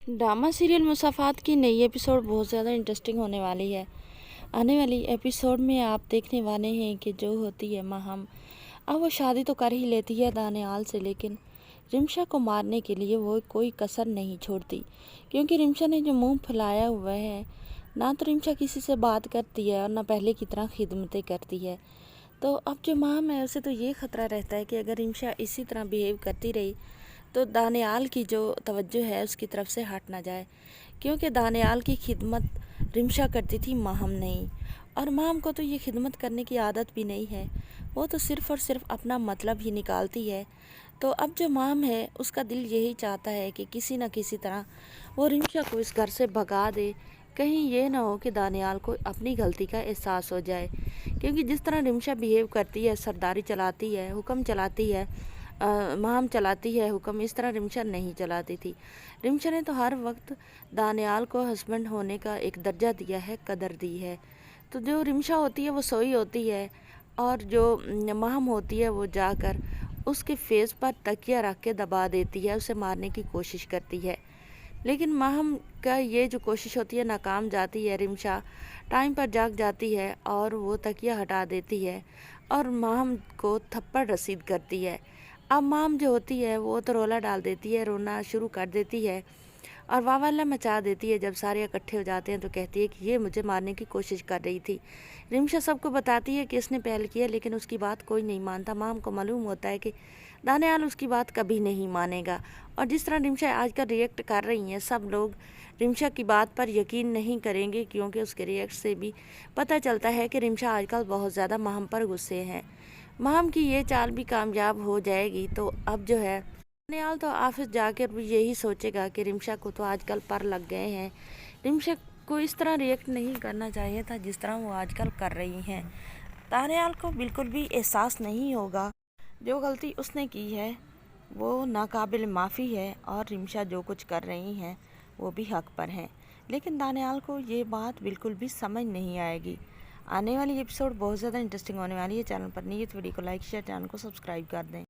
Drama serial मुसाफात की नई episode बहुत ज़्यादा इंटरेस्टिंग होने वाली है। आने वाली एपिसोड में आप देखने वाले हैं कि जो होती है महम, अब वो शादी तो कर ही लेती है दानियाल से, लेकिन रिमशा को मारने के लिए वो कोई कसर नहीं छोड़ती। क्योंकि रिमशा ने जो मुंह फैलाया हुआ है, ना तो रिमशा किसी से बात करती है और ना पहले की तरह खिदमतें करती है। तो अब जो महम है उसे तो ये ख़तरा रहता है कि अगर रिमशा इसी तरह बिहेव करती रही तो दानियाल की जो तवज्जो है उसकी तरफ से हट ना जाए। क्योंकि दानियाल की खिदमत रिमशा करती थी, महम नहीं। और महम को तो ये खिदमत करने की आदत भी नहीं है, वो तो सिर्फ़ और सिर्फ अपना मतलब ही निकालती है। तो अब जो महम है उसका दिल यही चाहता है कि किसी न किसी तरह वो रिमशा को इस घर से भगा दे, कहीं ये ना हो कि दानियाल को अपनी गलती का एहसास हो जाए। क्योंकि जिस तरह रिमशा बिहेव करती है, सरदारी चलाती है, हुक्म चलाती है, महम चलाती है हुक्म, इस तरह रिमशा नहीं चलाती थी। रिमशा ने तो हर वक्त दानियाल को हस्बैंड होने का एक दर्जा दिया है, कदर दी है। तो जो रिमशा होती है वो सोई होती है और जो महम होती है वो जाकर उसके फेस पर तकिया रख के दबा देती है, उसे मारने की कोशिश करती है। लेकिन महम का ये जो कोशिश होती है नाकाम जाती है। रिमशा टाइम पर जाग जाती है और वो तकिया हटा देती है और महम को थप्पड़ रसीद करती है। अब महम जो होती है वो तो रोला डाल देती है, रोना शुरू कर देती है और वावल्ला मचा देती है। जब सारे इकट्ठे हो जाते हैं तो कहती है कि ये मुझे मारने की कोशिश कर रही थी। रिमशा सबको बताती है कि इसने पहल किया, लेकिन उसकी बात कोई नहीं मानता। महम को मालूम होता है कि दानियाल उसकी बात कभी नहीं मानेगा। और जिस तरह रिमशा आजकल रिएक्ट कर रही हैं, सब लोग रिमशा की बात पर यकीन नहीं करेंगे, क्योंकि उसके रिएक्ट से भी पता चलता है कि रिमशा आजकल बहुत ज़्यादा महम पर गुस्से हैं। महम की ये चाल भी कामयाब हो जाएगी तो अब जो है दानियाल तो ऑफिस जाकर भी यही सोचेगा कि रिमशा को तो आजकल पर लग गए हैं। रिमशा को इस तरह रिएक्ट नहीं करना चाहिए था जिस तरह वो आजकल कर रही हैं। दानियाल को बिल्कुल भी एहसास नहीं होगा जो गलती उसने की है वो नाकाबिल माफ़ी है और रिमशा जो कुछ कर रही हैं वो भी हक पर हैं। लेकिन दानियाल को ये बात बिल्कुल भी समझ नहीं आएगी। आने वाली एपिसोड बहुत ज़्यादा इंटरेस्टिंग होने वाली है। चैनल पर नहीं है तो वीडियो को लाइक शेयर, चैनल को सब्सक्राइब कर दें।